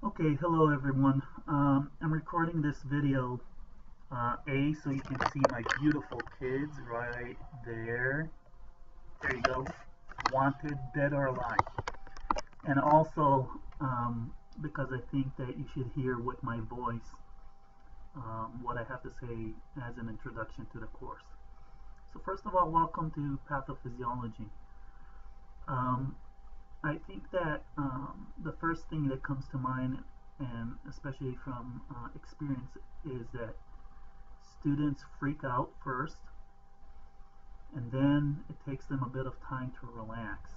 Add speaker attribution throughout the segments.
Speaker 1: Okay, hello everyone. I'm recording this video, so you can see my beautiful kids right there. There you go. Wanted, dead or alive. And also, because I think that you should hear with my voice what I have to say as an introduction to the course. So first of all, welcome to pathophysiology. Um, I think that the first thing that comes to mind, and especially from experience, is that students freak out first, and then it takes them a bit of time to relax.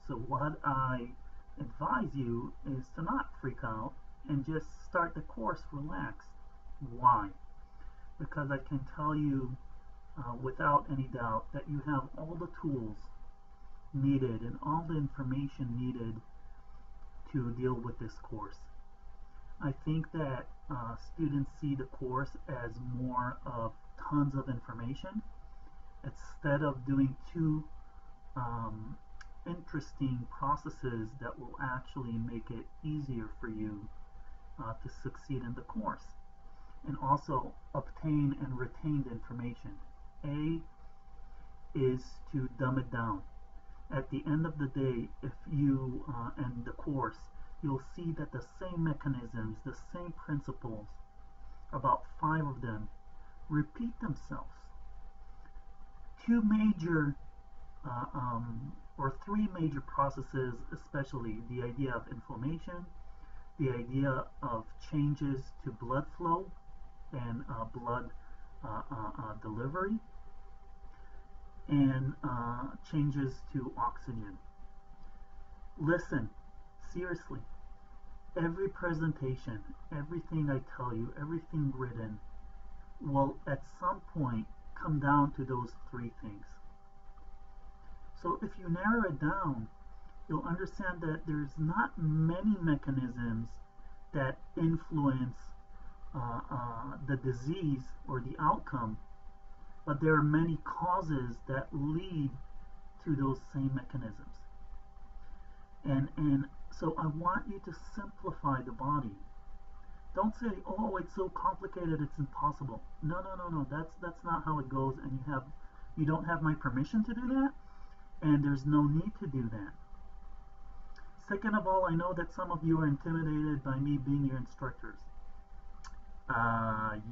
Speaker 1: So what I advise you is to not freak out and just start the course relaxed. Why? Because I can tell you without any doubt that you have all the tools needed and all the information needed to deal with this course. I think that students see the course as more of tons of information instead of doing two interesting processes that will actually make it easier for you to succeed in the course and also obtain and retain the information. A is to dumb it down. At the end of the day, if you end the course, you'll see that the same mechanisms, the same principles, about 5 of them, repeat themselves. Two major or 3 major processes, especially the idea of inflammation, the idea of changes to blood flow and blood delivery, and changes to oxygen. Listen, seriously, every presentation, everything I tell you, everything written will at some point come down to those 3 things. So if you narrow it down, you'll understand that there's not many mechanisms that influence the disease or the outcome, but there are many causes that lead to those same mechanisms. And so I want you to simplify the body. Don't say, "Oh, it's so complicated, it's impossible." No. That's not how it goes, and you don't have my permission to do that, and there's no need to do that. Second of all, I know that some of you are intimidated by me being your instructors.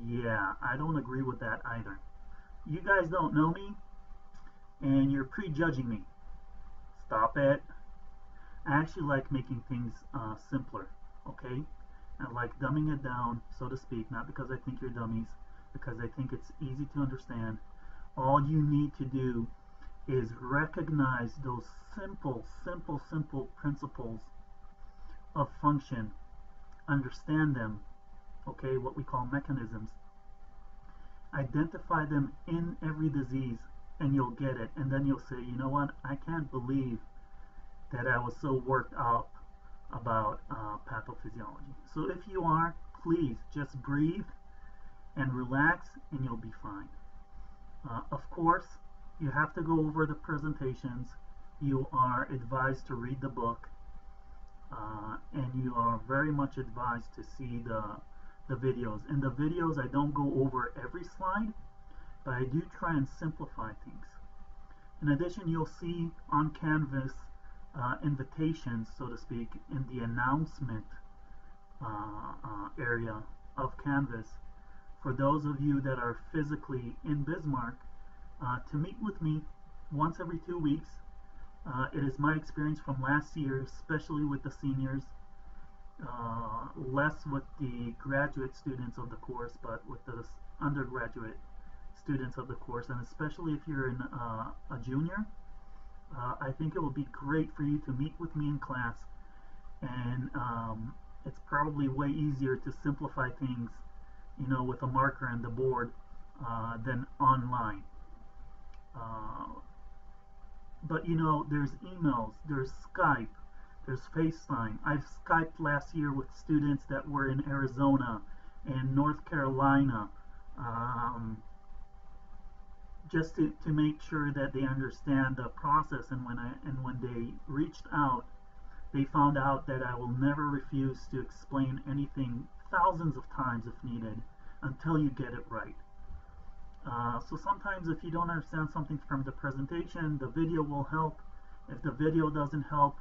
Speaker 1: Yeah, I don't agree with that either. You guys don't know me, and you're prejudging me. Stop it. I actually like making things simpler, okay? I like dumbing it down, so to speak, not because I think you're dummies, because I think it's easy to understand. All you need to do is recognize those simple principles of function, understand them, okay, what we call mechanisms, identify them in every disease, and you'll get it. And then you'll say, you know what, I can't believe that I was so worked up about pathophysiology. So if you are, please just breathe and relax, and you'll be fine. Of course, you have to go over the presentations. You are advised to read the book, and you are very much advised to see the videos. In the videos, I don't go over every slide, but I do try and simplify things. In addition, you'll see on Canvas invitations, so to speak, in the announcement area of Canvas for those of you that are physically in Bismarck to meet with me once every 2 weeks. It is my experience from last year, especially with the seniors, less with the graduate students of the course, but with the undergraduate students of the course, and especially if you're in a junior. I think it will be great for you to meet with me in class, and it's probably way easier to simplify things, with a marker and the board than online. But there's emails, there's Skype, there's FaceTime. I've Skyped last year with students that were in Arizona and North Carolina, just to make sure that they understand the process, and when they reached out, They found out that I will never refuse to explain anything thousands of times if needed until you get it right. So sometimes if you don't understand something from the presentation, the video will help. If the video doesn't help,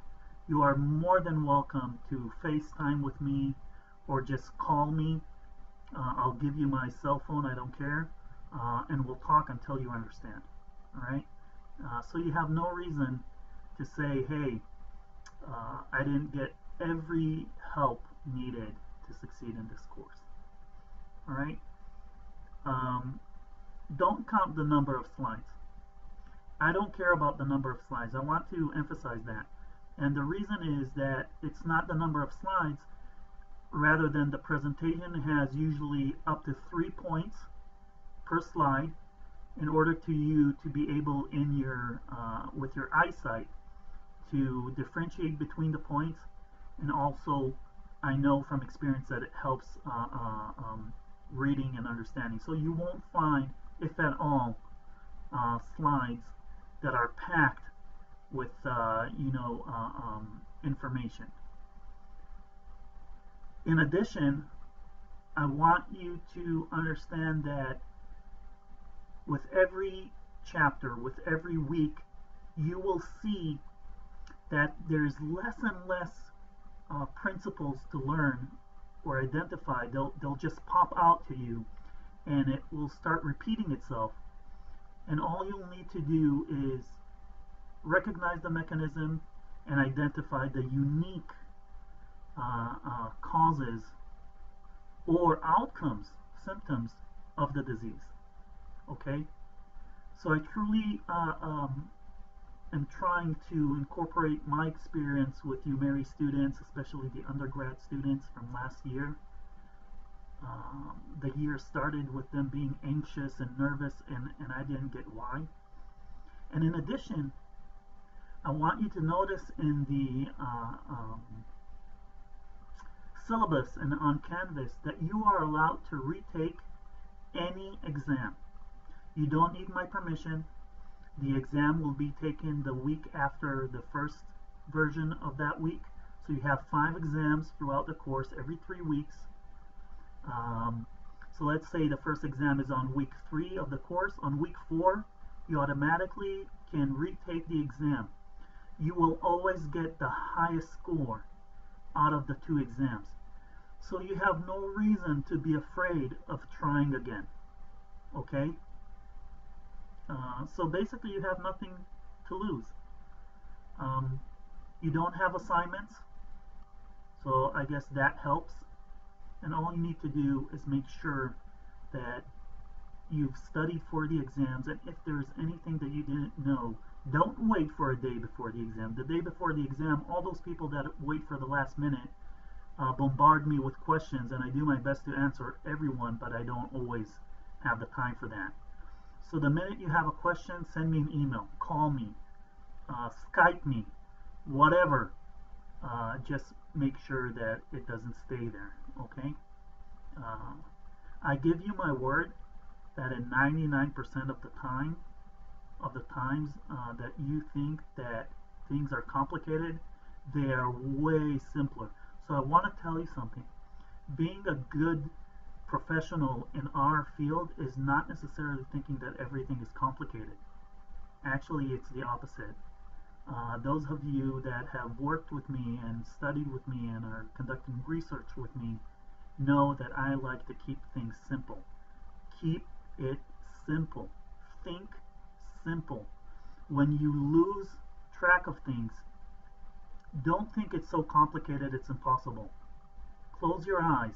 Speaker 1: you are more than welcome to FaceTime with me or just call me. I'll give you my cell phone, I don't care, and we'll talk until you understand. All right? So you have no reason to say, hey, I didn't get every help needed to succeed in this course. All right? Don't count the number of slides. I don't care about the number of slides. I want to emphasize that. And the reason is that it's not the number of slides, rather than the presentation has usually up to 3 points per slide in order to you to be able in your with your eyesight to differentiate between the points, and also I know from experience that it helps reading and understanding. So you won't find, if at all, slides that are packed with information. In addition, I want you to understand that with every chapter, with every week, you will see that there's less and less principles to learn or identify. They'll just pop out to you, and it will start repeating itself. And all you'll need to do is recognize the mechanism and identify the unique causes or outcomes, symptoms of the disease. Okay? So I truly am trying to incorporate my experience with UMary students, especially the undergrad students from last year. The year started with them being anxious and nervous, and I didn't get why. And in addition, I want you to notice in the syllabus and on Canvas that you are allowed to retake any exam. You don't need my permission. The exam will be taken the week after the first version of that week. So you have 5 exams throughout the course every 3 weeks. So let's say the first exam is on week 3 of the course. On week 4, you automatically can retake the exam. You will always get the highest score out of the 2 exams. So you have no reason to be afraid of trying again. Okay? So basically you have nothing to lose. You don't have assignments, so I guess that helps. And all you need to do is make sure that you've studied for the exams, and if there's anything that you didn't know, don't wait for a day before the exam. The day before the exam, all those people that wait for the last minute bombard me with questions, and I do my best to answer everyone, but I don't always have the time for that. So the minute you have a question, send me an email, call me, Skype me, whatever. Just make sure that it doesn't stay there, okay? I give you my word that in 99% of the times that you think that things are complicated, they are way simpler. So I want to tell you something. Being a good professional in our field is not necessarily thinking that everything is complicated. Actually, it's the opposite. Those of you that have worked with me and studied with me and are conducting research with me know that I like to keep things simple. Keep it simple. Think simple. When you lose track of things, don't think it's so complicated it's impossible. Close your eyes.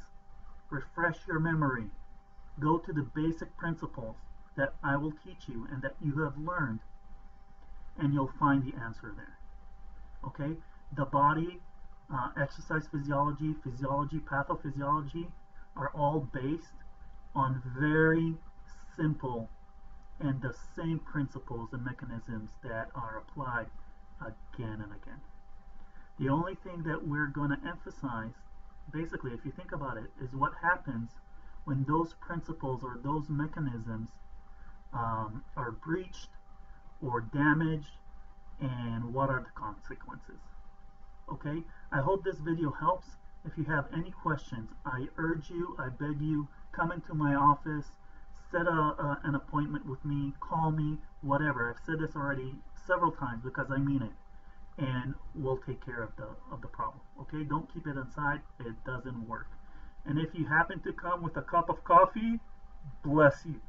Speaker 1: Refresh your memory. Go to the basic principles that I will teach you and that you have learned, and you'll find the answer there. Okay? The body, exercise physiology, pathophysiology are all based on very simple and the same principles and mechanisms that are applied again and again. The only thing that we're going to emphasize, basically, if you think about it, is what happens when those principles or those mechanisms are breached or damaged, and what are the consequences. Okay, I hope this video helps. If you have any questions, I urge you, I beg you, come into my office, set an appointment with me, call me, whatever. I've said this already several times because I mean it, and we'll take care of the problem. Okay, don't keep it inside. It doesn't work. And if you happen to come with a cup of coffee, bless you.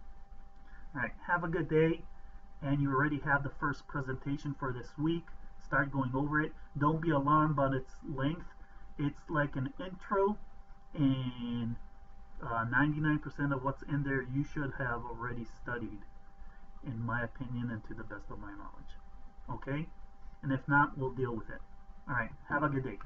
Speaker 1: All right, have a good day, and you already have the first presentation for this week. Start going over it. Don't be alarmed about its length. It's like an intro, and 99% of what's in there you should have already studied, in my opinion and to the best of my knowledge. Okay? And if not, we'll deal with it. All right, have a good day.